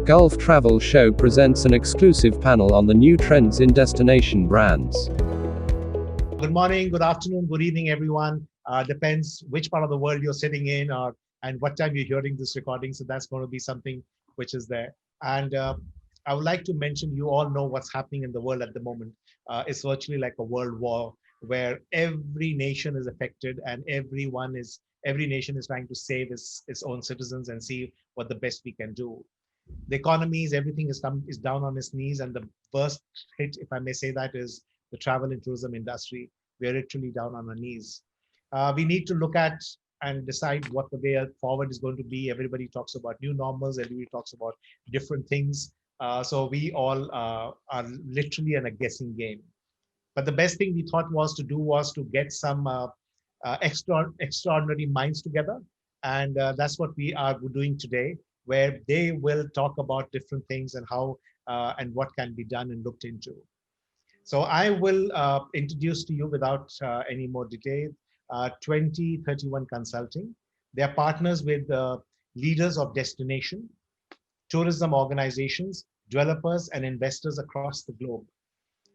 Gulf Travel Show presents an exclusive panel on the new trends in destination brands. Good morning, good afternoon, good evening, everyone. Depends which part of the world you're sitting in and what time you're hearing this recording. So that's going to be something which is there. And I would like to mention, you all know what's happening in the world at the moment. It's virtually like a world war where every nation is affected and every nation is trying to save its own citizens and see what the best we can do. The economies, everything is down on its knees, and the worst hit, if I may say that, is the travel and tourism industry. We are literally down on our knees. We need to look at and decide what the way forward is going to be. Everybody talks about new normals, everybody talks about different things. So we all are literally in a guessing game. But the best thing we thought was to get some extraordinary minds together. And that's what we are doing today, where they will talk about different things and how and what can be done and looked into. So I will introduce to you without any more detail, 2031 Consulting. They are partners with leaders of destination, tourism organizations, developers, and investors across the globe,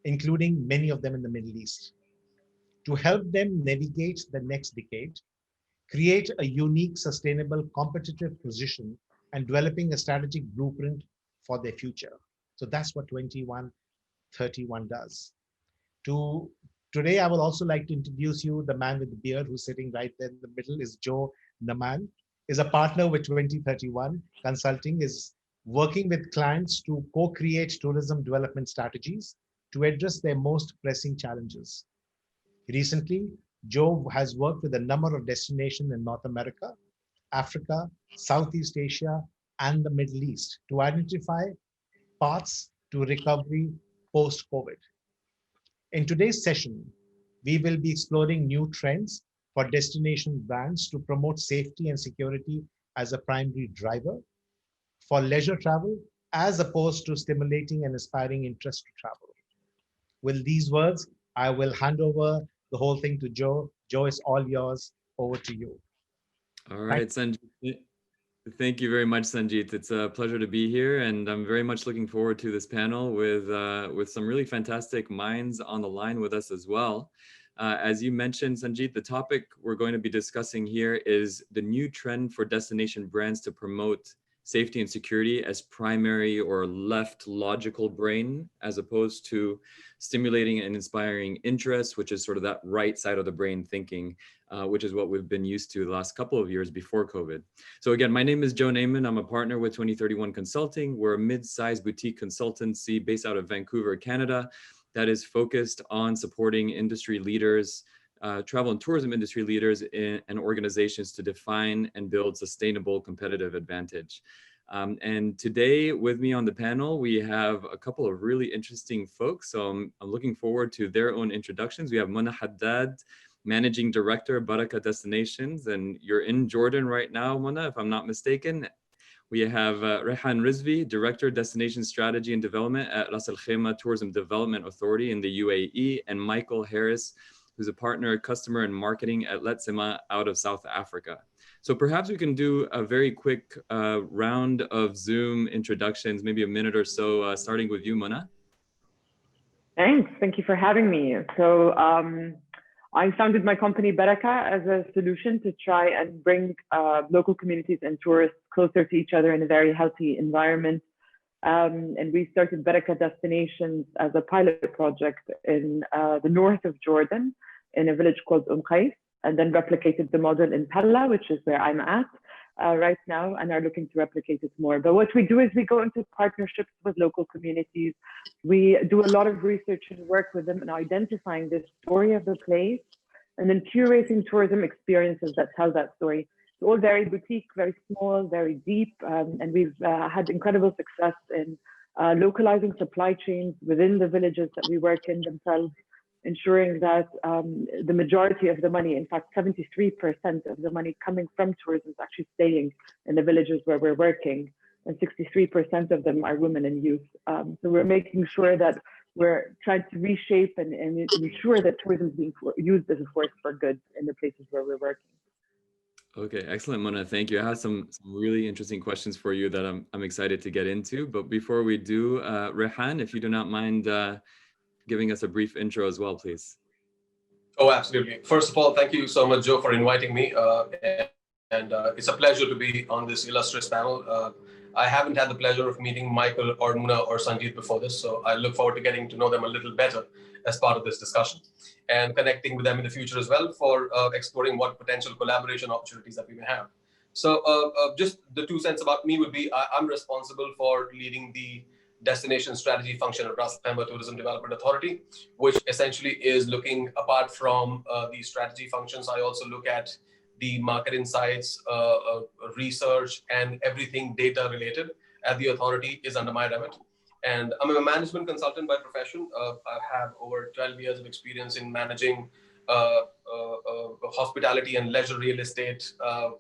including many of them in the Middle East, to help them navigate the next decade, create a unique, sustainable, competitive position, and developing a strategic blueprint for their future. So that's what 2131 does. Today, I would also like to introduce you the man with the beard who's sitting right there in the middle is Naaman, is a partner with 2031 Consulting, is working with clients to co-create tourism development strategies to address their most pressing challenges. Recently, Joe has worked with a number of destinations in North America, Africa, Southeast Asia, and the Middle East to identify paths to recovery post-COVID. In today's session, we will be exploring new trends for destination brands to promote safety and security as a primary driver for leisure travel, as opposed to stimulating and inspiring interest to travel. With these words, I will hand over the whole thing to Joe. Joe, it's all yours. Over to you. All right, Sanjeet. Thank you very much, Sanjeet. It's a pleasure to be here, and I'm very much looking forward to this panel with some really fantastic minds on the line with us as well. As you mentioned, Sanjeet, the topic we're going to be discussing here is the new trend for destination brands to promote safety and security as primary or left logical brain, as opposed to stimulating and inspiring interest, which is sort of that right side of the brain thinking, which is what we've been used to the last couple of years before COVID. So again, my name is Joe Naaman. I'm a partner with 2031 Consulting. We're a mid-sized boutique consultancy based out of Vancouver, Canada, that is focused on supporting industry leaders, travel and tourism industry leaders and organizations to define and build sustainable competitive advantage. And today with me on the panel, we have a couple of really interesting folks. So I'm looking forward to their own introductions. We have Haddad, Managing Director of Baraka Destinations, and you're in Jordan right now, Mona, if I'm not mistaken. We have Rehan Rizvi, Director of Destination Strategy and Development at Ras Al Khaimah Tourism Development Authority in the UAE, and Michael Harris, who's a partner, customer, and marketing at Letsema out of South Africa. So perhaps we can do a very quick round of Zoom introductions, maybe a minute or so, starting with you, Mona. Thanks. Thank you for having me. So I founded my company Baraka as a solution to try and bring local communities and tourists closer to each other in a very healthy environment. And we started Baraka Destinations as a pilot project in the north of Jordan in a village called Qais, and then replicated the model in Pella, which is where I'm at right now, and are looking to replicate it more. But what we do is we go into partnerships with local communities. We do a lot of research and work with them in identifying the story of the place, and then curating tourism experiences that tell that story. It's all very boutique, very small, very deep, and we've had incredible success in localizing supply chains within the villages that we work in themselves, ensuring that the majority of the money, in fact, 73% of the money coming from tourism is actually staying in the villages where we're working, and 63% of them are women and youth. So we're making sure that we're trying to reshape and ensure that tourism is being used as a force for good in the places where we're working. Okay, excellent, Mona. Thank you. I have some really interesting questions for you that I'm excited to get into. But before we do, Rehan, if you do not mind giving us a brief intro as well, please. Oh, absolutely. First of all, thank you so much, Joe, for inviting me. And it's a pleasure to be on this illustrious panel. I haven't had the pleasure of meeting Michael or Muna or Sanjeet before this, so I look forward to getting to know them a little better as part of this discussion and connecting with them in the future as well for exploring what potential collaboration opportunities that we may have. So just the 2 cents about me would be I'm responsible for leading the destination strategy function at Ras Al Khaimah Tourism Development Authority, which essentially is looking apart from the strategy functions. I also look at the market insights, research, and everything data related at the authority is under my remit. And I'm a management consultant by profession. I have over 12 years of experience in managing hospitality and leisure real estate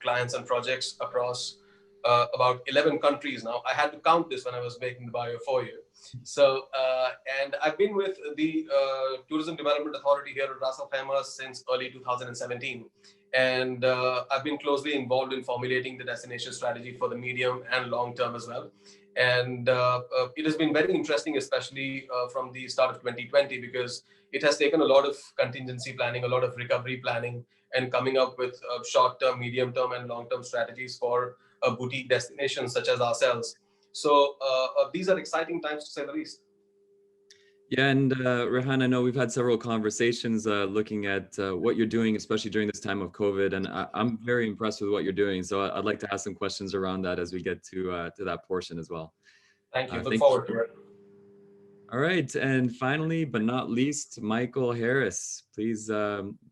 clients and projects across about 11 countries now. I had to count this when I was making the bio for you. So, and I've been with the Tourism Development Authority here at Ras Al Khaimah since early 2017. And I've been closely involved in formulating the destination strategy for the medium and long term as well. And it has been very interesting, especially from the start of 2020, because it has taken a lot of contingency planning, a lot of recovery planning, and coming up with short-term, medium-term, and long-term strategies for boutique destinations such as ourselves. So these are exciting times, to say the least. Yeah, and Rehan, I know we've had several conversations looking at what you're doing, especially during this time of COVID, and I'm very impressed with what you're doing. So I'd like to ask some questions around that as we get to that portion as well. Thank you. Look forward to it. All right, and finally, but not least, Michael Harris. Please,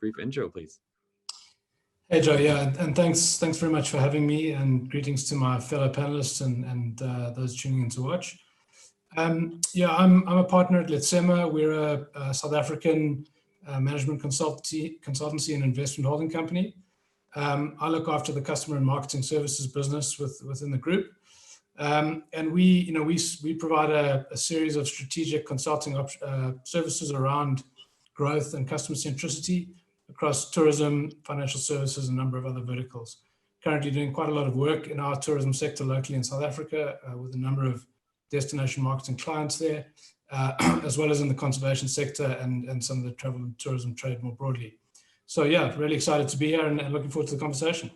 brief intro, please. Hey Joe, yeah, and thanks very much for having me, and greetings to my fellow panelists and those tuning in to watch. Yeah, I'm a partner at Letsema. We're a South African management consultancy and investment holding company. I look after the customer and marketing services business within the group, and we provide a series of strategic consulting services around growth and customer centricity across tourism, financial services, and a number of other verticals. Currently doing quite a lot of work in our tourism sector locally in South Africa with a number of destination marketing clients there, as well as in the conservation sector and some of the travel and tourism trade more broadly. So yeah, really excited to be here and looking forward to the conversation.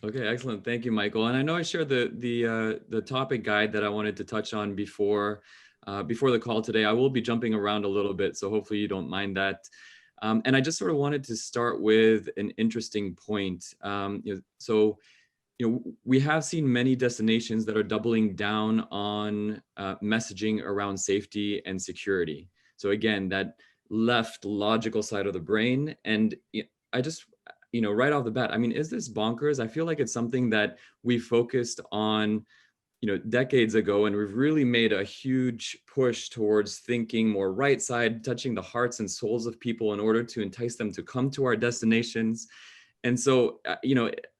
Okay, excellent. Thank you, Michael. And I know I shared the topic guide that I wanted to touch on before the call today. I will be jumping around a little bit, so hopefully you don't mind that. And I just sort of wanted to start with an interesting point. We have seen many destinations that are doubling down on messaging around safety and security. So again, that left logical side of the brain. And I just, right off the bat, I mean, is this bonkers? I feel like it's something that we focused on decades ago, and we've really made a huge push towards thinking more right side, touching the hearts and souls of people in order to entice them to come to our destinations. And so,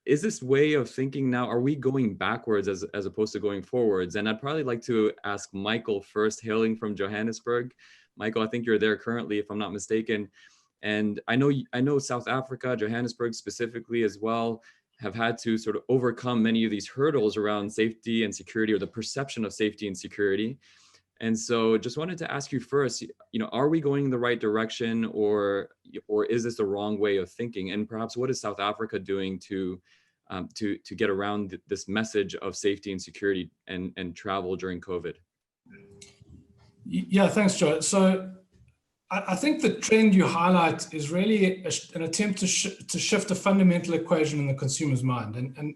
is this way of thinking now, are we going backwards as opposed to going forwards? And I'd probably like to ask Michael first, hailing from Johannesburg. Michael, I think you're there currently, if I'm not mistaken. And I know South Africa, Johannesburg specifically as well, have had to sort of overcome many of these hurdles around safety and security, or the perception of safety and security. And so just wanted to ask you first, are we going in the right direction, or is this the wrong way of thinking? And perhaps what is South Africa doing to get around this message of safety and security and travel during COVID? Yeah, thanks, Joe. So I think the trend you highlight is really an attempt to shift a fundamental equation in the consumer's mind. And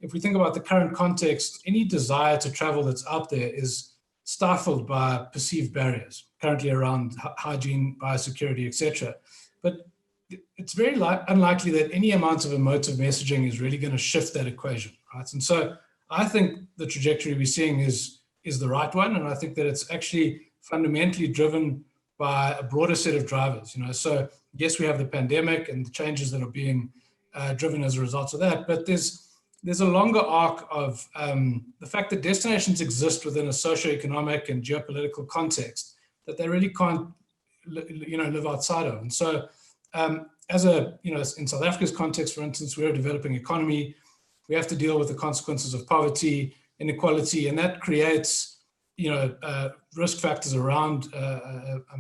if we think about the current context, any desire to travel that's out there is stifled by perceived barriers currently around hygiene, biosecurity, etc. But it's very unlikely that any amount of emotive messaging is really going to shift that equation, right? And so I think the trajectory we're seeing is the right one, and I think that it's actually fundamentally driven by a broader set of drivers. So yes, we have the pandemic and the changes that are being driven as a result of that, but there's a longer arc of the fact that destinations exist within a socioeconomic and geopolitical context that they really can't live outside of. And so as a, in South Africa's context, for instance, we're a developing economy. We have to deal with the consequences of poverty, inequality, and that creates, risk factors around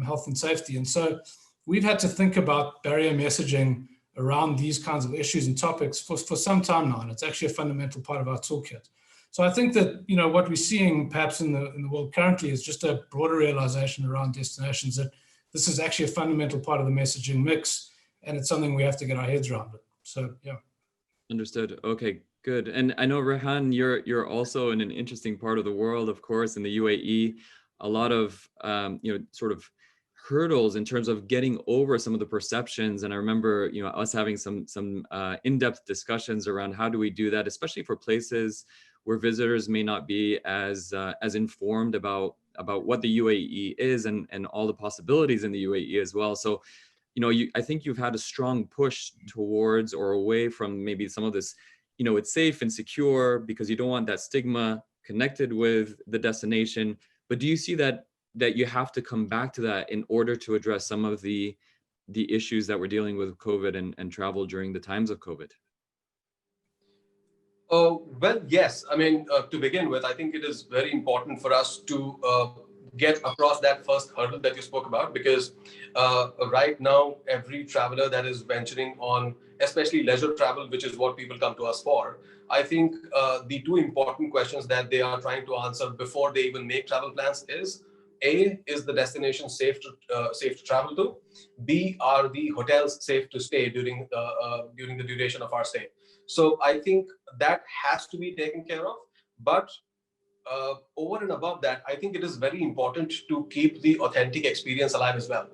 health and safety. And so we've had to think about barrier messaging around these kinds of issues and topics for some time now, and it's actually a fundamental part of our toolkit. So I think that, what we're seeing perhaps in the world currently is just a broader realization around destinations that this is actually a fundamental part of the messaging mix, and it's something we have to get our heads around it. So, yeah. Understood. Okay, good. And I know, Rehan, you're also in an interesting part of the world, of course, in the UAE. A lot of, sort of hurdles in terms of getting over some of the perceptions. And I remember, us having some in-depth discussions around how do we do that, especially for places where visitors may not be as informed about what the UAE is and all the possibilities in the UAE as well. So, I think you've had a strong push towards or away from maybe some of this, it's safe and secure because you don't want that stigma connected with the destination. But do you see that you have to come back to that in order to address some of the issues that we're dealing with COVID and travel during the times of COVID? Well, yes. I mean, to begin with, I think it is very important for us to get across that first hurdle that you spoke about, because right now, every traveler that is venturing on, especially leisure travel, which is what people come to us for, I think the two important questions that they are trying to answer before they even make travel plans is, A, is the destination safe to travel to? B, are the hotels safe to stay during the duration of our stay? So I think that has to be taken care of. But over and above that, I think it is very important to keep the authentic experience alive as well.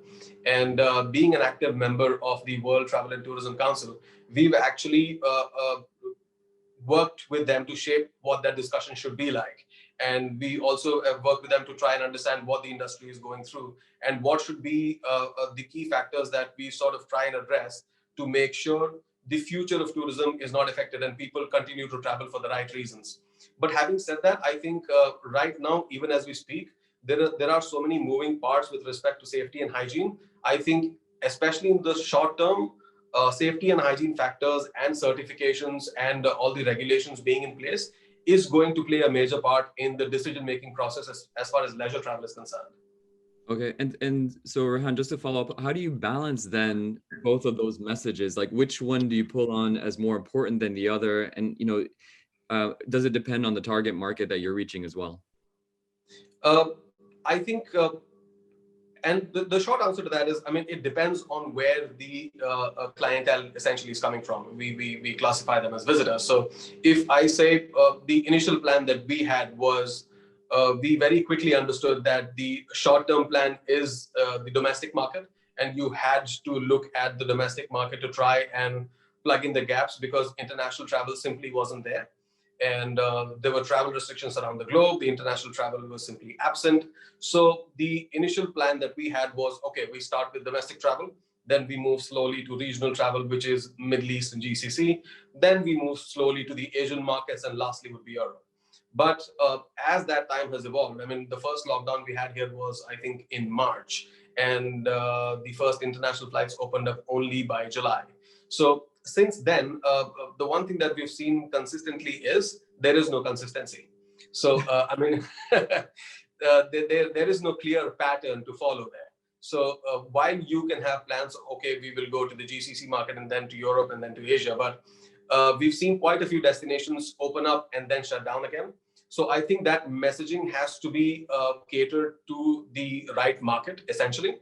And being an active member of the World Travel and Tourism Council, we've actually worked with them to shape what that discussion should be like. And we also have worked with them to try and understand what the industry is going through and what should be the key factors that we sort of try and address to make sure the future of tourism is not affected and people continue to travel for the right reasons. But having said that, I think right now, even as we speak, there are so many moving parts with respect to safety and hygiene. I think, especially in the short term, safety and hygiene factors and certifications and all the regulations being in place is going to play a major part in the decision-making process as far as leisure travel is concerned. Okay, and so Rehan, just to follow up, how do you balance then both of those messages? Like, which one do you pull on as more important than the other? And does it depend on the target market that you're reaching as well? I think, and the short answer to that is, I mean, it depends on where the clientele essentially is coming from. We classify them as visitors. So if I say the initial plan that we had was, we very quickly understood that the short-term plan is the domestic market, and you had to look at the domestic market to try and plug in the gaps because international travel simply wasn't there. And there were travel restrictions around the globe. The international travel was simply absent. So the initial plan that we had was, okay, we start with domestic travel, then we move slowly to regional travel, which is Middle East and GCC. Then we move slowly to the Asian markets, and lastly would be Europe. But as that time has evolved, I mean, the first lockdown we had here was, I think, in March, and the first international flights opened up only by July. So since then, the one thing that we've seen consistently is there is no consistency. So, I mean, there is no clear pattern to follow there. So while you can have plans, okay, we will go to the GCC market and then to Europe and then to Asia, but we've seen quite a few destinations open up and then shut down again. So I think that messaging has to be catered to the right market, essentially.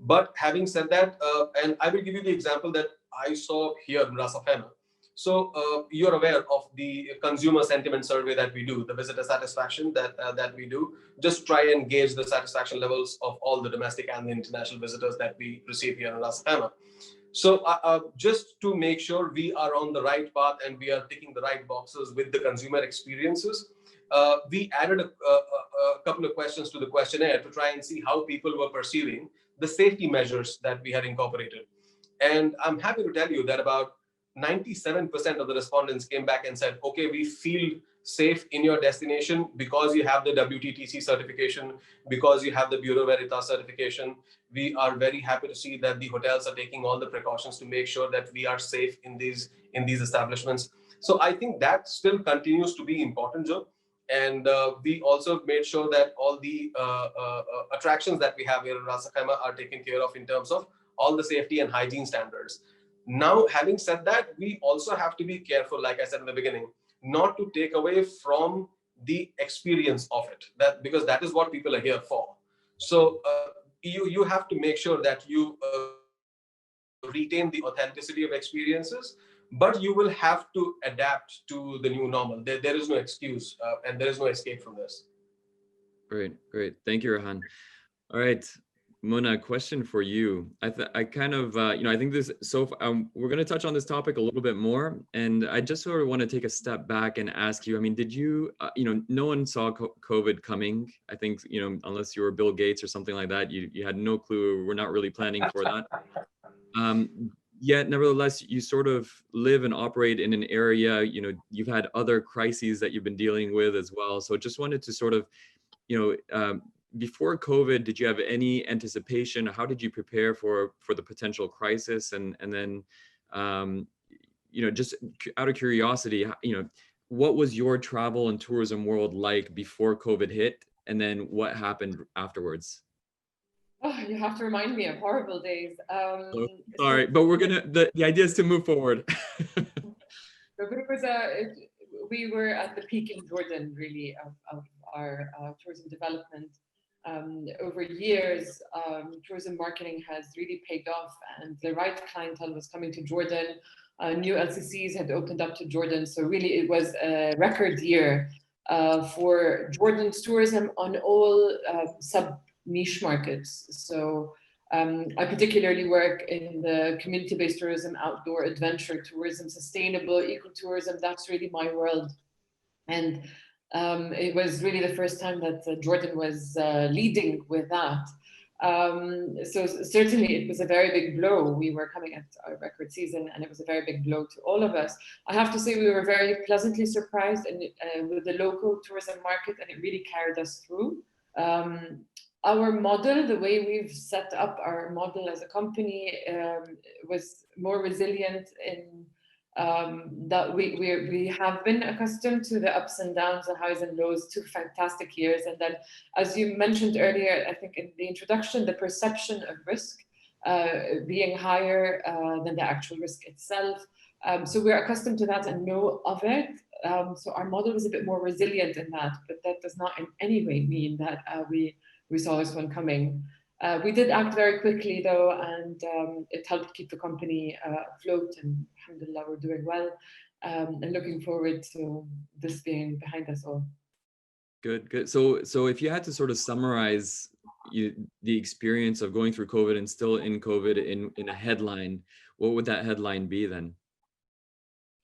But having said that, and I will give you the example that I saw here in Ras Al Khaimah. So you're aware of the consumer sentiment survey that we do, the visitor satisfaction that we do, just try and gauge the satisfaction levels of all the domestic and the international visitors that we receive here in Ras Al Khaimah. So just to make sure we are on the right path and we are ticking the right boxes with the consumer experiences, we added a couple of questions to the questionnaire to try and see how people were perceiving the safety measures that we had incorporated. And I'm happy to tell you that about 97% of the respondents came back and said, okay, we feel safe in your destination because you have the WTTC certification, because you have the Bureau Veritas certification. We are very happy to see that the hotels are taking all the precautions to make sure that we are safe in these establishments. So I think that still continues to be important, Joe. And we also made sure that all the attractions that we have here in Ras Al Khaimah are taken care of in terms of all the safety and hygiene standards. Now, having said that, we also have to be careful, like I said in the beginning, not to take away from the experience of it, because that is what people are here for. So you have to make sure that you retain the authenticity of experiences, but you will have to adapt to the new normal. There is no excuse and there is no escape from this. Great. Thank you, Rehan. All right, Mona, question for you. I kind of, I think this, so we're going to touch on this topic a little bit more. And I just sort of want to take a step back and ask you, I mean, did you, no one saw COVID coming. I think, unless you were Bill Gates or something like that, you had no clue. We're not really planning for that. Yet, nevertheless, you sort of live and operate in an area, you've had other crises that you've been dealing with as well. So just wanted to sort of, before COVID, did you have any anticipation? How did you prepare for the potential crisis? And then, just out of curiosity, what was your travel and tourism world like before COVID hit? And then what happened afterwards? Oh, you have to remind me of horrible days. Sorry, but we're gonna. The idea is to move forward. But it was we were at the peak in Jordan, really, of our tourism development. Over years, tourism marketing has really paid off, and the right clientele was coming to Jordan. New LCCs had opened up to Jordan, so really it was a record year for Jordan's tourism on all sub-niche markets. So I particularly work in the community-based tourism, outdoor adventure tourism, sustainable ecotourism. That's really my world. And it was really the first time that Jordan was leading with that. So certainly it was a very big blow. We were coming at our record season, and it was a very big blow to all of us. I have to say we were very pleasantly surprised with the local tourism market, and it really carried us through. Our model, the way we've set up our model as a company, was more resilient in that we have been accustomed to the ups and downs, the highs and lows, 2 fantastic years. And then, as you mentioned earlier, I think in the introduction, the perception of risk being higher than the actual risk itself. So we're accustomed to that and know of it. So our model is a bit more resilient in that, but that does not in any way mean that we saw this one coming. We did act very quickly though, and it helped keep the company afloat, and alhamdulillah, we're doing well, and looking forward to this being behind us all. Good. So if you had to sort of summarize the experience of going through COVID and still in COVID in a headline, what would that headline be then?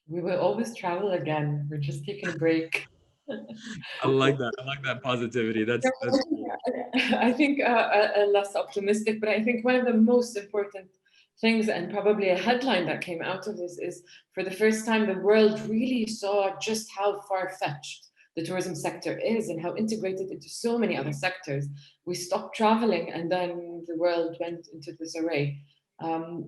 We will always travel again. We're just taking a break. I like that. I like that positivity. That's I think less optimistic, but I think one of the most important things, and probably a headline that came out of this, is for the first time the world really saw just how far-fetched the tourism sector is and how integrated into so many other sectors. We stopped traveling, and then the world went into disarray.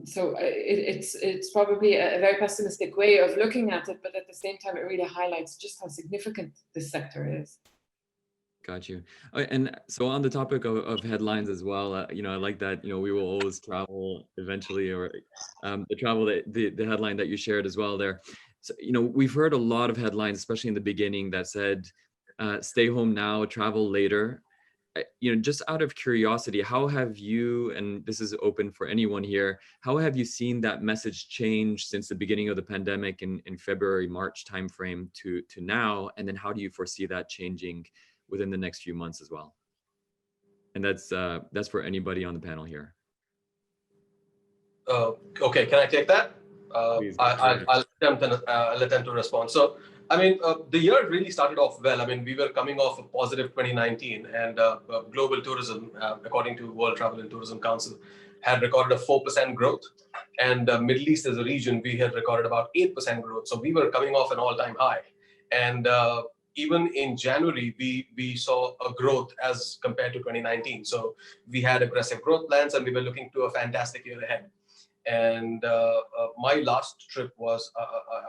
So it's probably a very pessimistic way of looking at it, but at the same time, it really highlights just how significant this sector is. Got you. And so on the topic of headlines as well, I like that, we will always travel eventually, or the headline that you shared as well there. So, we've heard a lot of headlines, especially in the beginning, that said, stay home now, travel later. Just out of curiosity, how have you, and this is open for anyone here, how have you seen that message change since the beginning of the pandemic in February, March timeframe to now? And then how do you foresee that changing within the next few months as well? And that's for anybody on the panel here. Okay, can I take that? I'll attempt to respond. So, I mean, the year really started off well. I mean, we were coming off a positive 2019, and global tourism, according to World Travel and Tourism Council, had recorded a 4% growth. And Middle East as a region, we had recorded about 8% growth. So we were coming off an all-time high. And even in January, we saw a growth as compared to 2019. So we had aggressive growth plans and we were looking to a fantastic year ahead. And my last trip was,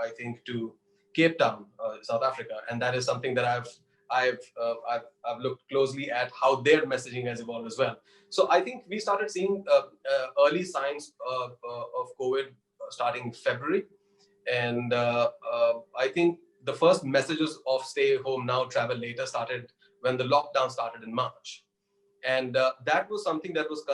I think, to Cape Town, South Africa. And that is something that I've looked closely at how their messaging has evolved as well. So I think we started seeing early signs of COVID starting February. And I think the first messages of stay home now, travel later started when the lockdown started in March. And that was something that was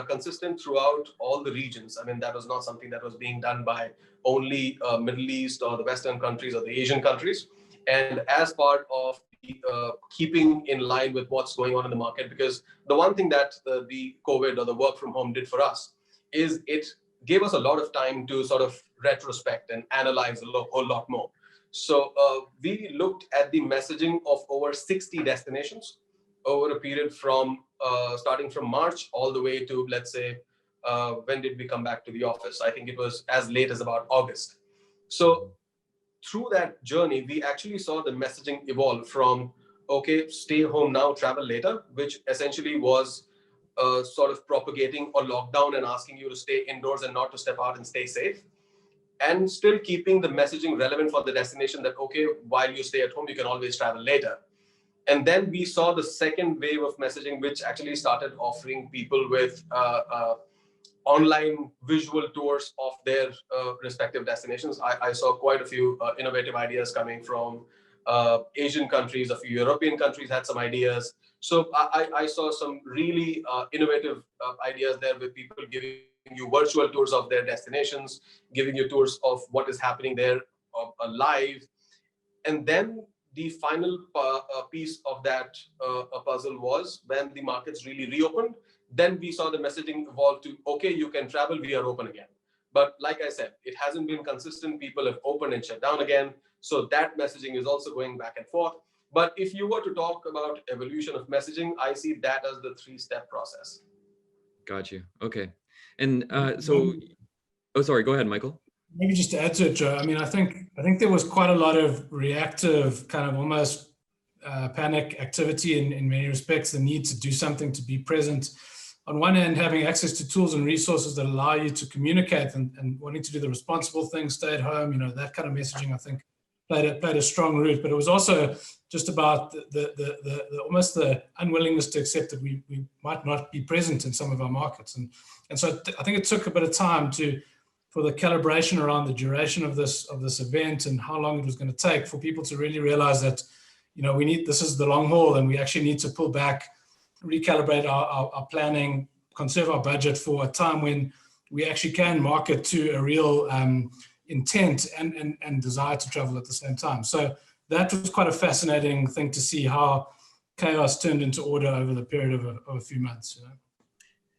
consistent throughout all the regions. I mean, that was not something that was being done by only Middle East or the Western countries or the Asian countries. And as part of the keeping in line with what's going on in the market, because the one thing that the COVID or the work from home did for us is it gave us a lot of time to sort of retrospect and analyze a whole lot more. So we looked at the messaging of over 60 destinations over a period from starting from March all the way to, let's say, when did we come back to the office? I think it was as late as about August. So through that journey, we actually saw the messaging evolve from, okay, stay home now, travel later, which essentially was sort of propagating a lockdown and asking you to stay indoors and not to step out and stay safe. And still keeping the messaging relevant for the destination that, okay, while you stay at home, you can always travel later. And then we saw the second wave of messaging, which actually started offering people with online visual tours of their respective destinations. I saw quite a few innovative ideas coming from Asian countries. A few European countries had some ideas. So I saw some really innovative ideas there with people giving you virtual tours of their destinations, giving you tours of what is happening there live. And then the final piece of that puzzle was when the markets really reopened, then we saw the messaging evolve to, okay, you can travel, we are open again. But like I said, it hasn't been consistent. People have opened and shut down again. So that messaging is also going back and forth. But if you were to talk about evolution of messaging, I see that as the 3-step process. Got you. Okay. And oh, sorry, go ahead, Michael. Maybe just to add to it, Joe, I mean, I think there was quite a lot of reactive, kind of almost panic activity in many respects, the need to do something, to be present. On one hand, having access to tools and resources that allow you to communicate and wanting to do the responsible thing, stay at home, you know, that kind of messaging, I think, played a strong root. But it was also just about the almost the unwillingness to accept that we might not be present in some of our markets. And so I think it took a bit of time for the calibration around the duration of this event and how long it was going to take for people to really realize that, you know, this is the long haul and we actually need to pull back, recalibrate our planning, conserve our budget for a time when we actually can market to a real intent and desire to travel at the same time. So that was quite a fascinating thing to see how chaos turned into order over the period of a few months. You know?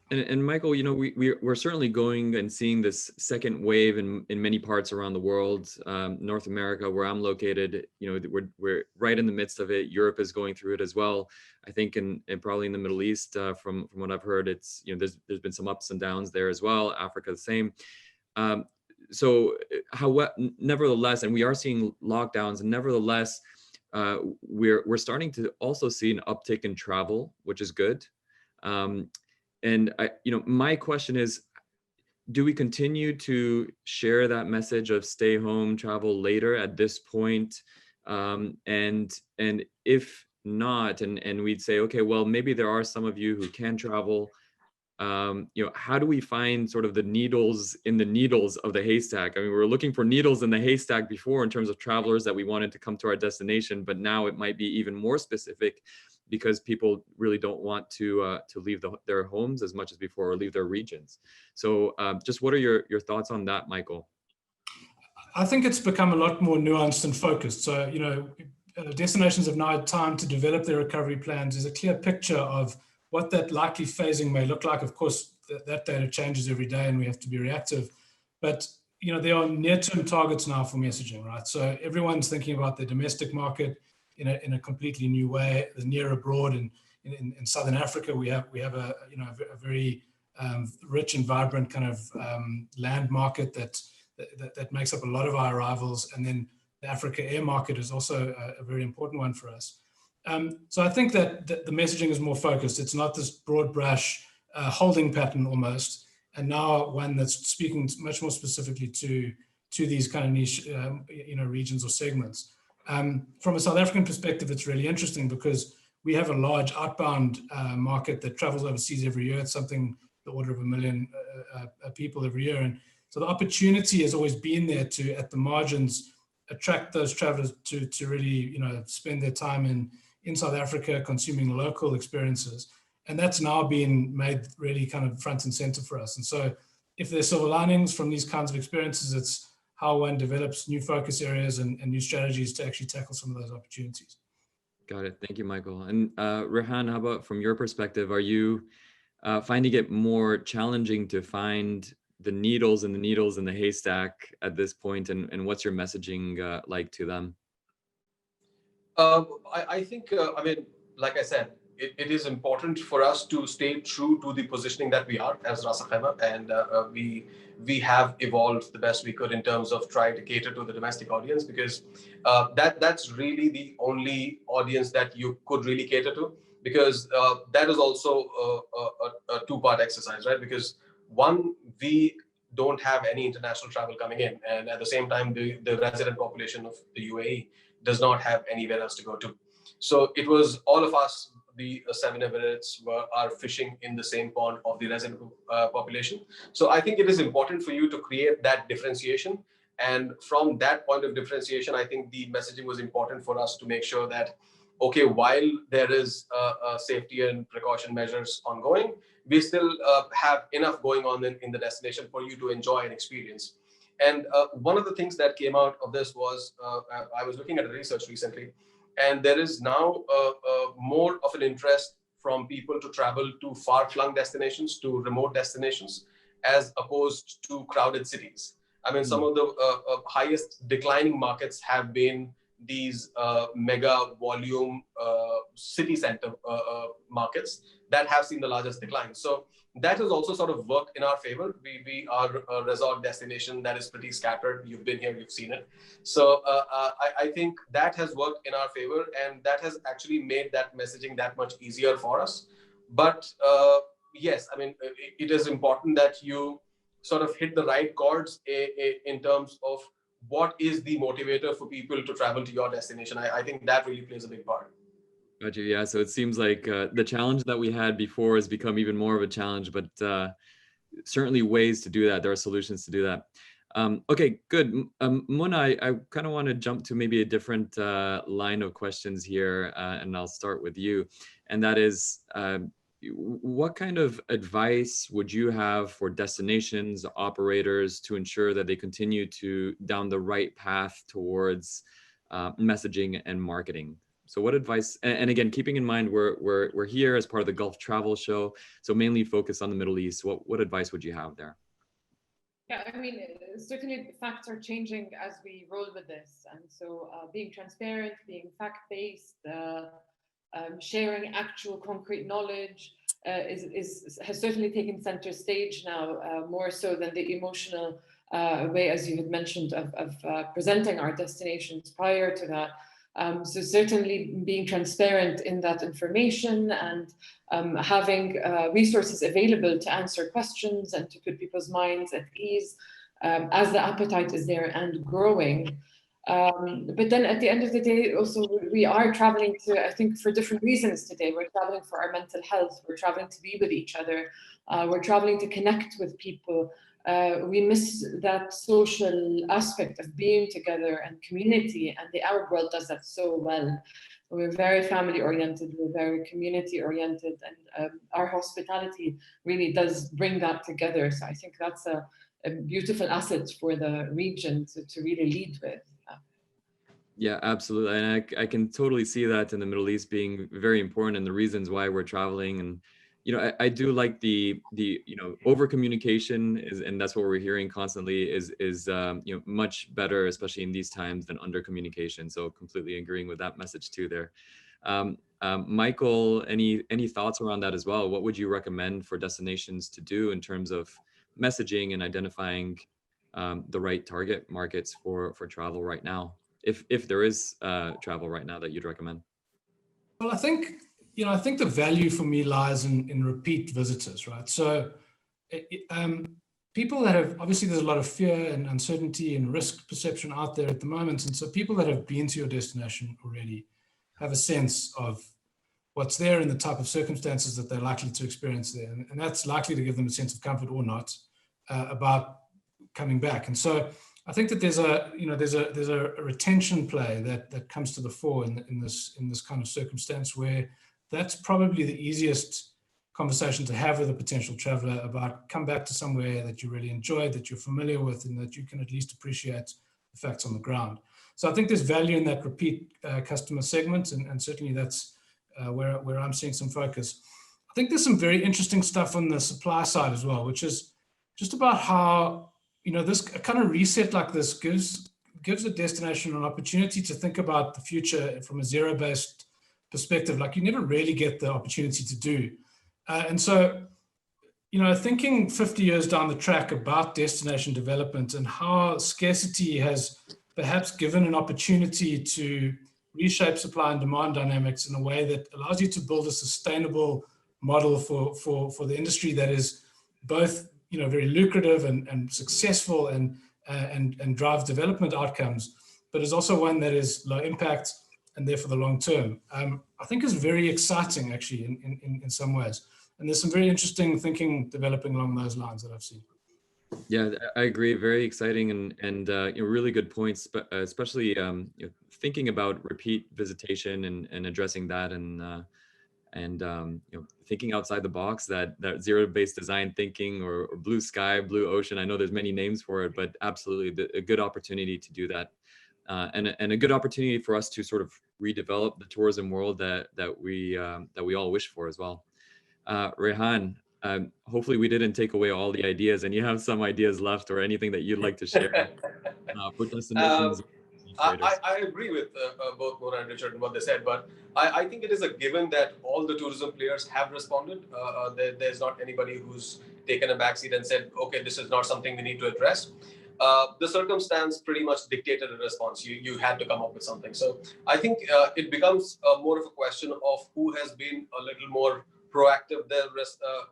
And Michael, you know, we're certainly going and seeing this second wave in many parts around the world. North America, where I'm located, you know, we're right in the midst of it. Europe is going through it as well. I think, and probably in the Middle East, from what I've heard, it's, you know, there's been some ups and downs there as well. Africa, the same. Nevertheless, and we are seeing lockdowns, and nevertheless, we're starting to also see an uptick in travel, which is good. And my question is, do we continue to share that message of stay home, travel later at this point? And if not, and we'd say, okay, well, maybe there are some of you who can travel. How do we find sort of the needles in the needles of the haystack? I mean, we were looking for needles in the haystack before in terms of travelers that we wanted to come to our destination, but now it might be even more specific, because people really don't want to leave their homes as much as before, or leave their regions. So just what are your thoughts on that, Michael? I think it's become a lot more nuanced and focused. So, you know, destinations have now had time to develop their recovery plans. There's a clear picture of what that likely phasing may look like. Of course, that data changes every day and we have to be reactive. But, you know, there are near-term targets now for messaging, right? So everyone's thinking about the domestic market in a completely new way. The near abroad, and in Southern Africa, we have a very rich and vibrant kind of land market that makes up a lot of our arrivals. And then the Africa air market is also a very important one for us. So I think that the messaging is more focused. It's not this broad brush holding pattern almost, and now one that's speaking much more specifically to these kind of niche regions or segments. From a South African perspective, it's really interesting because we have a large outbound market that travels overseas every year. It's something the order of 1 million people every year. And so the opportunity has always been there to, at the margins, attract those travelers to really, spend their time in South Africa, consuming local experiences. And that's now been made really kind of front and center for us. And so if there's silver linings from these kinds of experiences, it's how one develops new focus areas and new strategies to actually tackle some of those opportunities. Got it. Thank you, Michael. And Rehan, how about from your perspective, are you finding it more challenging to find the needles in the haystack at this point, and what's your messaging like to them? I think, like I said, it is important for us to stay true to the positioning that we are as Ras Al Khaimah, and we have evolved the best we could in terms of trying to cater to the domestic audience, because that's really the only audience that you could really cater to, because that is also a two-part exercise, right? Because one, we don't have any international travel coming in, and at the same time, the resident population of the UAE does not have anywhere else to go to. So it was all of us, the 7 Emirates, are fishing in the same pond of the resident population. So I think it is important for you to create that differentiation. And from that point of differentiation, I think the messaging was important for us to make sure that, okay, while there is safety and precaution measures ongoing, we still have enough going on in the destination for you to enjoy and experience. And one of the things that came out of this was, I was looking at the research recently, and there is now more of an interest from people to travel to far-flung destinations, to remote destinations, as opposed to crowded cities. I mean, some of the highest declining markets have been these mega volume city center markets that have seen the largest decline. So that has also sort of worked in our favor. We are a resort destination that is pretty scattered. You've been here, you've seen it. So I think that has worked in our favor, and that has actually made that messaging that much easier for us. But yes, I mean, it is important that you sort of hit the right chords in terms of what is the motivator for people to travel to your destination. I think that really plays a big part. Got you. Yeah. So it seems like the challenge that we had before has become even more of a challenge, but certainly ways to do that. There are solutions to do that. Okay, good. Mona, I kind of want to jump to maybe a different line of questions here, and I'll start with you. And that is, what kind of advice would you have for destinations, operators, to ensure that they continue down the right path towards messaging and marketing? So what advice, and again, keeping in mind we're here as part of the Gulf Travel Show, so mainly focused on the Middle East, what advice would you have there? Yeah, I mean, certainly facts are changing as we roll with this. And so being transparent, being fact-based, sharing actual concrete knowledge has certainly taken center stage now, more so than the emotional way, as you had mentioned, of presenting our destinations prior to that. So certainly being transparent in that information and having resources available to answer questions and to put people's minds at ease as the appetite is there and growing. But then at the end of the day, also, we are traveling I think, for different reasons today. We're traveling for our mental health. We're traveling to be with each other. We're traveling to connect with people. We miss that social aspect of being together and community, and the Arab world does that so well. We're very family oriented, we're very community oriented, and our hospitality really does bring that together. So I think that's a beautiful asset for the region to really lead with. Yeah, absolutely. And I can totally see that in the Middle East being very important, and the reasons why we're traveling. And I do like the over communication is, and that's what we're hearing constantly is much better, especially in these times, than under communication. So completely agreeing with that message too there. Michael, any thoughts around that as well? What would you recommend for destinations to do in terms of messaging and identifying the right target markets for travel right now, if there is travel right now that you'd recommend? Well, I think the value for me lies in repeat visitors, right? So people that have, obviously there's a lot of fear and uncertainty and risk perception out there at the moment. And so people that have been to your destination already have a sense of what's there and the type of circumstances that they're likely to experience there. And that's likely to give them a sense of comfort or not about coming back. And so I think that there's a retention play that comes to the fore in this kind of circumstance, where that's probably the easiest conversation to have with a potential traveler about come back to somewhere that you really enjoyed, that you're familiar with, and that you can at least appreciate the facts on the ground. So I think there's value in that repeat customer segment, and certainly that's where I'm seeing some focus. I think there's some very interesting stuff on the supply side as well, which is just about how, this kind of reset like this gives a destination an opportunity to think about the future from a zero-based perspective, like you never really get the opportunity to do. And so, thinking 50 years down the track about destination development and how scarcity has perhaps given an opportunity to reshape supply and demand dynamics in a way that allows you to build a sustainable model for the industry that is both very lucrative and successful and drives development outcomes, but is also one that is low impact and there for the long term. I think is very exciting actually in some ways. And there's some very interesting thinking developing along those lines that I've seen. Yeah, I agree. Very exciting and really good points, but especially thinking about repeat visitation and addressing that and thinking outside the box, that zero-based design thinking or blue sky, blue ocean. I know there's many names for it, but absolutely a good opportunity to do that, and a good opportunity for us to sort of redevelop the tourism world that we all wish for as well. Rehan, hopefully we didn't take away all the ideas, and you have some ideas left or anything that you'd like to share for destinations. I agree with both Mona and Richard and what they said, but I think it is a given that all the tourism players have responded. There's not anybody who's taken a backseat and said, okay, this is not something we need to address. The circumstance pretty much dictated a response. You had to come up with something. So I think it becomes more of a question of who has been a little more proactive there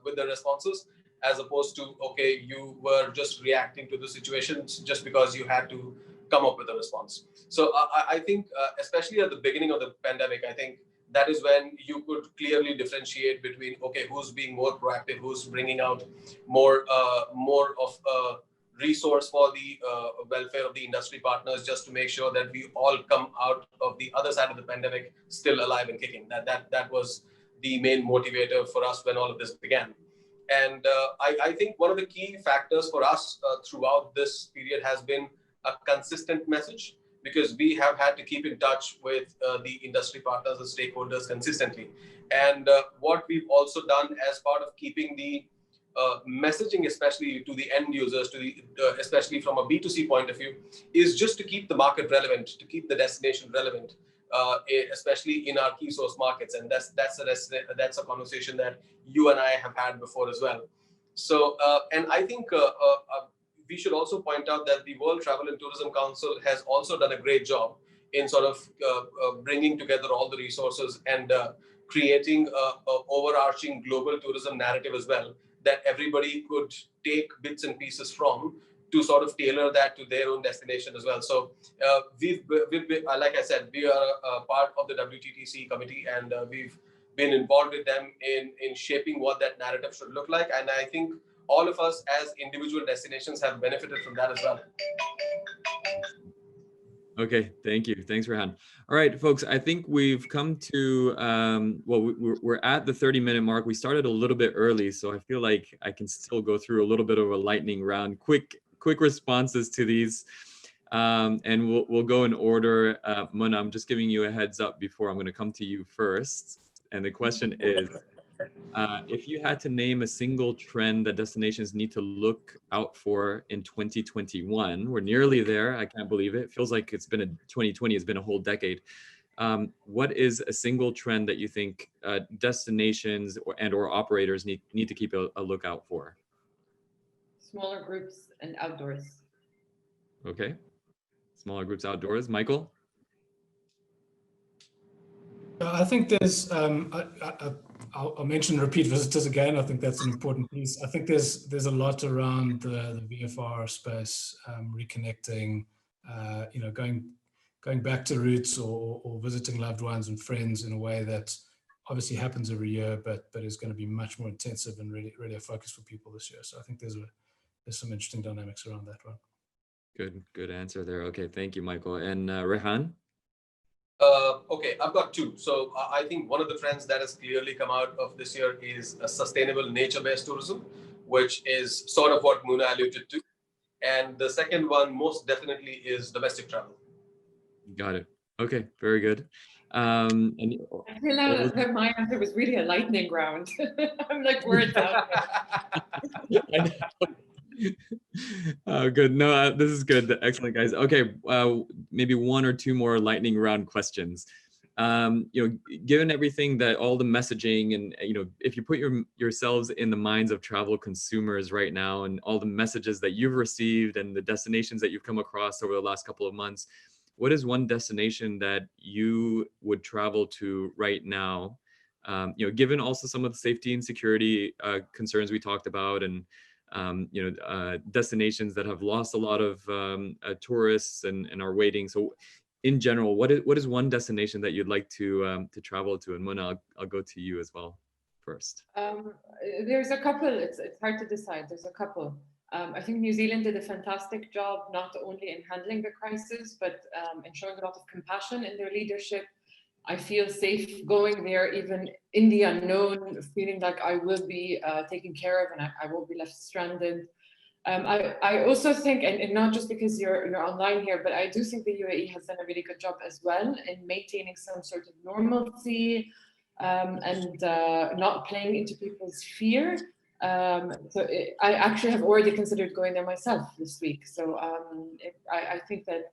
with the responses, as opposed to, okay, you were just reacting to the situation just because you had to come up with a response. So I think, especially at the beginning of the pandemic, I think that is when you could clearly differentiate between, okay, who's being more proactive, who's bringing out more of a resource for the welfare of the industry partners, just to make sure that we all come out of the other side of the pandemic still alive and kicking. That was the main motivator for us when all of this began. And I think one of the key factors for us throughout this period has been a consistent message, because we have had to keep in touch with the industry partners and stakeholders consistently. And what we've also done as part of keeping the messaging, especially to the end users, especially from a B2C point of view, is just to keep the market relevant, to keep the destination relevant, especially in our key source markets. And that's a conversation that you and I have had before as well. So, and I think we should also point out that the World Travel and Tourism Council has also done a great job in sort of bringing together all the resources and creating an overarching global tourism narrative as well, that everybody could take bits and pieces from to sort of tailor that to their own destination as well. So we've been, like I said, we are a part of the WTTC committee, and we've been involved with them in shaping what that narrative should look like. And I think all of us as individual destinations have benefited from that as well. Okay, thank you. Thanks, Rehan. All right, folks, I think we've come to, we're at the 30-minute mark. We started a little bit early, so I feel like I can still go through a little bit of a lightning round, quick responses to these, and we'll go in order. Mona, I'm just giving you a heads up before I'm going to come to you first. And the question is, if you had to name a single trend that destinations need to look out for in 2021, we're nearly there. I can't believe it. It feels like 2020 has been a whole decade. what is a single trend that you think destinations or operators need to keep a lookout for? Smaller groups and outdoors. Okay. Smaller groups outdoors. Michael? I think there's, I'll mention repeat visitors again. I think that's an important piece. I think there's a lot around the VFR space, reconnecting, going back to roots or visiting loved ones and friends in a way that obviously happens every year, but is going to be much more intensive and really a focus for people this year. So I think there's some interesting dynamics around that one. Good answer there. Okay, thank you, Michael. And Rehan? Okay, I've got two. So I think one of the trends that has clearly come out of this year is a sustainable nature-based tourism, which is sort of what Muna alluded to. And the second one, most definitely, is domestic travel. Got it. Okay, very good. And I feel now that my answer was really a lightning round. I'm like words out. Oh, good. No, this is good. Excellent, guys. Okay, maybe one or two more lightning round questions. Given everything that all the messaging and if you put yourselves in the minds of travel consumers right now and all the messages that you've received and the destinations that you've come across over the last couple of months, what is one destination that you would travel to right now? Given also some of the safety and security concerns we talked about, and destinations that have lost a lot of tourists and are waiting. So in general, what is one destination that you'd like to travel to? And Muna, I'll go to you as well first. There's a couple. It's hard to decide. There's a couple. I think New Zealand did a fantastic job, not only in handling the crisis, but in showing a lot of compassion in their leadership. I feel safe going there, even in the unknown, feeling like I will be taken care of and I won't be left stranded. I also think, and not just because you're online here, but I do think the UAE has done a really good job as well in maintaining some sort of normalcy and not playing into people's fear. I actually have already considered going there myself this week. So I think that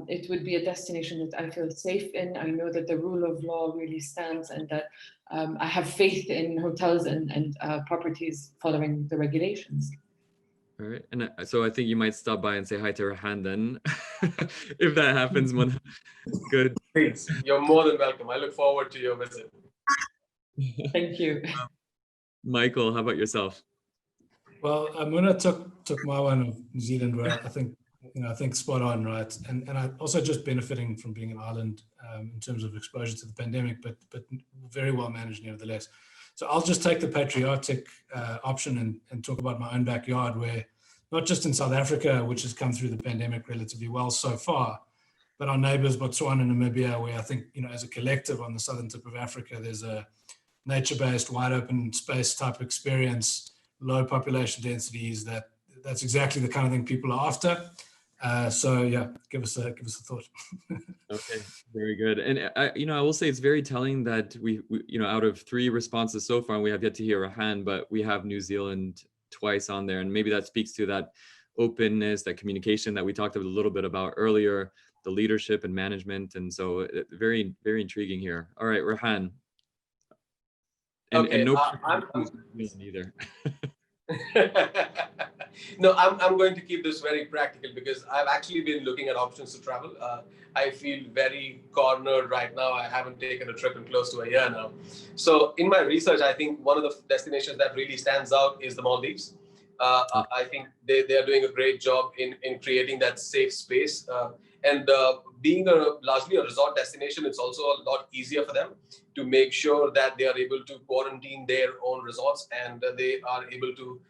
it would be a destination that I feel safe in. I know that the rule of law really stands, and that I have faith in hotels and properties following the regulations. All right, and so I think you might stop by and say hi to Rehan then, if that happens. Good. Please, you're more than welcome. I look forward to your visit. Thank you. Michael, how about yourself? Well, Muna took my one of New Zealand, where I think spot on, right? And I also just benefiting from being an island in terms of exposure to the pandemic, but very well managed nevertheless. So I'll just take the patriotic option and talk about my own backyard, where not just in South Africa, which has come through the pandemic relatively well so far, but our neighbors, Botswana and Namibia, where I think, as a collective on the southern tip of Africa, there's a nature-based, wide open space type experience, low population densities. That's exactly the kind of thing people are after. So yeah, give us a thought. Okay, very good. And I will say it's very telling that we out of 3 responses so far, and we have yet to hear Rehan, but we have New Zealand twice on there, and maybe that speaks to that openness, that communication that we talked a little bit about earlier, the leadership and management, and so very, very intriguing here. All right, Rehan. And no either. No, I'm going to keep this very practical because I've actually been looking at options to travel. I feel very cornered right now. I haven't taken a trip in close to a year now. So in my research, I think one of the destinations that really stands out is the Maldives. I think they are doing a great job in creating that safe space. And being largely a resort destination, it's also a lot easier for them to make sure that they are able to quarantine their own resorts, and they are able to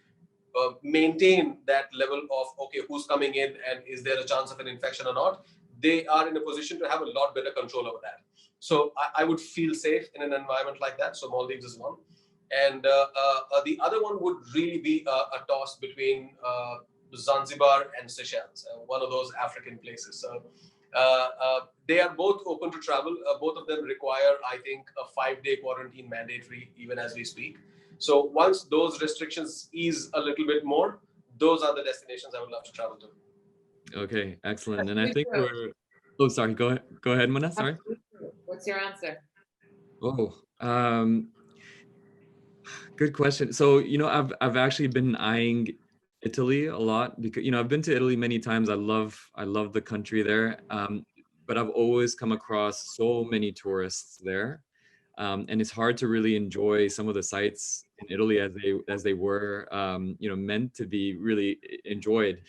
maintain that level of, okay, who's coming in and is there a chance of an infection or not. They are in a position to have a lot better control over that. So I would feel safe in an environment like that. So Maldives is one. And the other one would really be a toss between Zanzibar and Seychelles, one of those African places. So they are both open to travel. Both of them require, I think, a 5-day quarantine mandatory, even as we speak. So once those restrictions ease a little bit more, those are the destinations I would love to travel to. Okay, excellent. And I think we're... Oh, sorry. Go ahead, Muna. Sorry. What's your answer? Oh, good question. So, I've actually been eyeing Italy a lot because, I've been to Italy many times. I love the country there. But I've always come across so many tourists there. And it's hard to really enjoy some of the sites in Italy as they were, meant to be really enjoyed.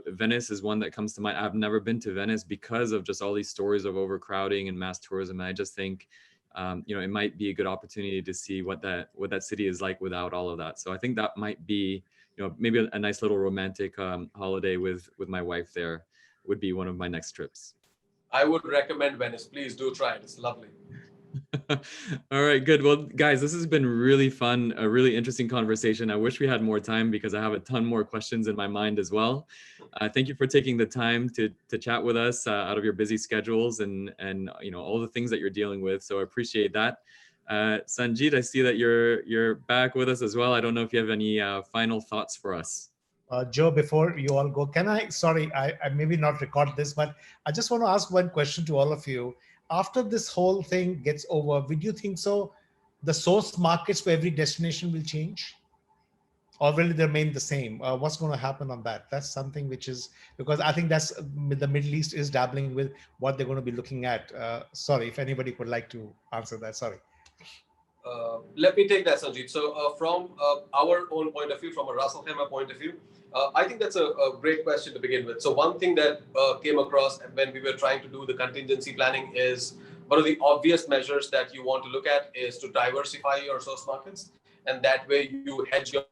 Venice is one that comes to mind. I've never been to Venice because of just all these stories of overcrowding and mass tourism. And I just think, it might be a good opportunity to see what that city is like without all of that. So I think that might be, maybe a nice little romantic holiday with my wife there would be one of my next trips. I would recommend Venice. Please do try it. It's lovely. All right, good. Well, guys, this has been really fun, a really interesting conversation. I wish we had more time because I have a ton more questions in my mind as well. Thank you for taking the time to chat with us out of your busy schedules and all the things that you're dealing with. So I appreciate that. Sanjeet, I see that you're back with us as well. I don't know if you have any final thoughts for us. Joe, before you all go, I maybe not record this, but I just want to ask one question to all of you. After this whole thing gets over, would you think so the source markets for every destination will change? Or will it remain the same? What's going to happen on that? That's something which is, because I think that's the Middle East is dabbling with what they're going to be looking at. Sorry, if anybody would like to answer that, sorry. Let me take that, Sanjeet. So from our own point of view, from a Ras Al Khaimah point of view, I think that's a great question to begin with. So one thing that came across when we were trying to do the contingency planning is one of the obvious measures that you want to look at is to diversify your source markets. And that way you hedge your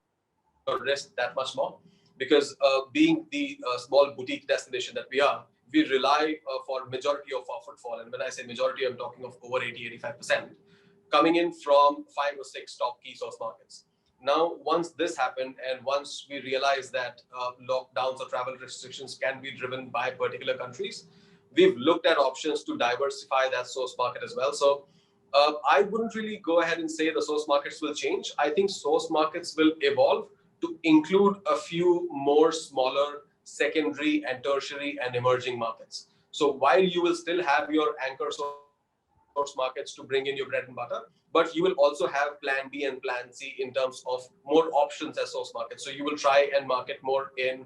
risk that much more. Because being the small boutique destination that we are, we rely for majority of our footfall. And when I say majority, I'm talking of over 80-85%. Coming in from 5 or 6 top key source markets. Now, once this happened, and once we realized that lockdowns or travel restrictions can be driven by particular countries, we've looked at options to diversify that source market as well. So I wouldn't really go ahead and say the source markets will change. I think source markets will evolve to include a few more smaller secondary and tertiary and emerging markets. So while you will still have your anchor source markets to bring in your bread and butter, but you will also have plan B and plan C in terms of more options as source markets. So you will try and market more in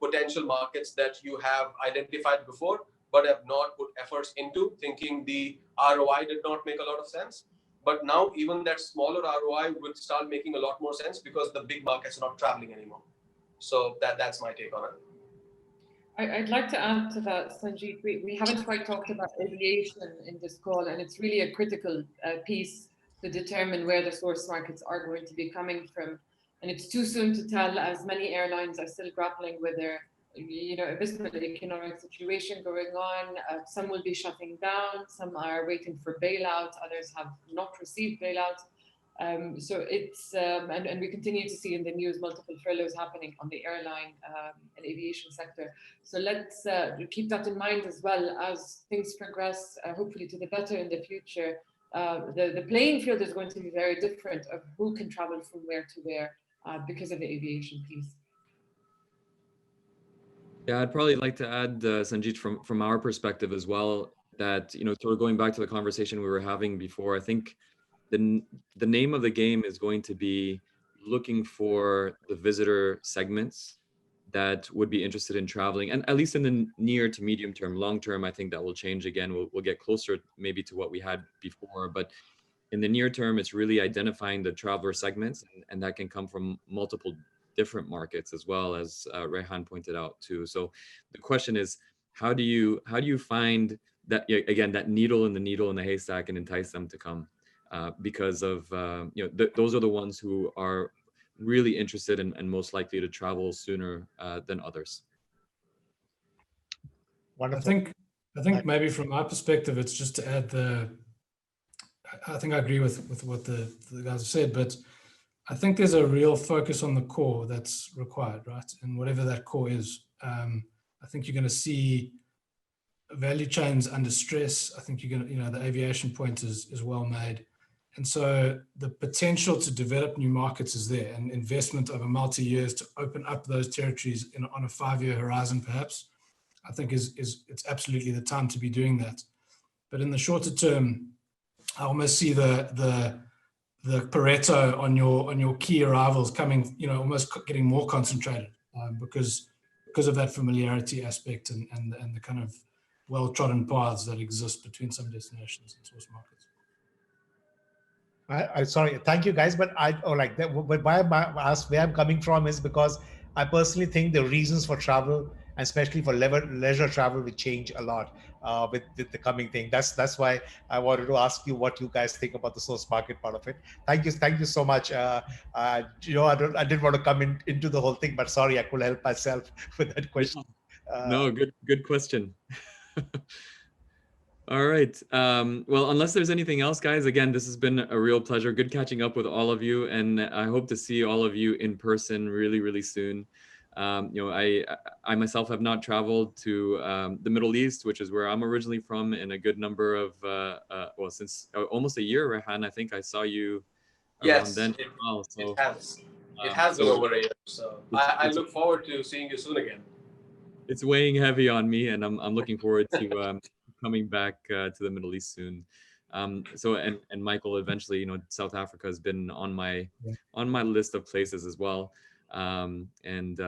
potential markets that you have identified before, but have not put efforts into, thinking the ROI did not make a lot of sense. But now even that smaller ROI would start making a lot more sense because the big markets are not traveling anymore. So that's my take on it. I'd like to add to that, Sanjeet. We haven't quite talked about aviation in this call, and it's really a critical piece to determine where the source markets are going to be coming from. And it's too soon to tell, as many airlines are still grappling with their, abysmal economic situation going on. Some will be shutting down, some are waiting for bailout, others have not received bailout. So it's, and we continue to see in the news multiple furloughs happening on the airline and aviation sector. So let's keep that in mind as well as things progress, hopefully to the better in the future. The playing field is going to be very different of who can travel from where to where because of the aviation piece. Yeah, I'd probably like to add, Sanjeet, from our perspective as well, that, sort of going back to the conversation we were having before, I think the name of the game is going to be looking for the visitor segments that would be interested in traveling, and at least in the near to medium term. Long term, I think that will change again. We'll get closer maybe to what we had before, but in the near term, it's really identifying the traveler segments, and that can come from multiple different markets as well, as Rehan pointed out too. So the question is, how do you find that, again, that needle in the haystack and entice them to come? Because of those are the ones who are really interested and most likely to travel sooner than others. Wonderful. I think maybe from my perspective, it's just to add I think I agree with what the guys have said, but I think there's a real focus on the core that's required, right? And whatever that core is, I think you're going to see value chains under stress. I think you're going to, the aviation point is well made. And so the potential to develop new markets is there, and investment over multi-years to open up those territories on a 5-year horizon, perhaps, I think it's absolutely the time to be doing that. But in the shorter term, I almost see the Pareto on your key arrivals coming, almost getting more concentrated because of that familiarity aspect and the kind of well-trodden paths that exist between some destinations and source markets. I sorry, thank you guys, but but why where I'm coming from is because I personally think the reasons for travel, and especially for leisure travel, will change a lot with the coming thing. That's why I wanted to ask you what you guys think about the source market part of it. Thank you so much. I didn't want to come into the whole thing, but sorry, I couldn't help myself with that question. No, good question. All right. Well, unless there's anything else, guys, again, this has been a real pleasure. Good catching up with all of you, and I hope to see all of you in person really, really soon. I myself have not traveled to the Middle East, which is where I'm originally from, in a good number of since almost a year. Rehan, I think I saw you around then. It has been over a year, so I look forward to seeing you soon again. It's weighing heavy on me, and I'm looking forward to coming back to the Middle East soon. And Michael, eventually, South Africa has been on my list of places as well, and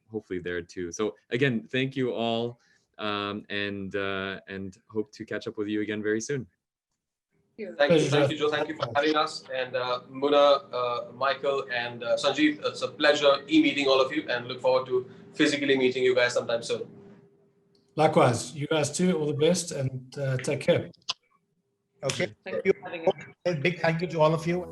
hopefully there too. So again, thank you all, and hope to catch up with you again very soon. Thank you, Joe. Thank you for having us, and Muna, Michael, and Sanjeev. It's a pleasure meeting all of you, and look forward to physically meeting you guys sometime soon. Likewise, you guys too. All the best, and take care. Okay. Thank you. A big thank you to all of you.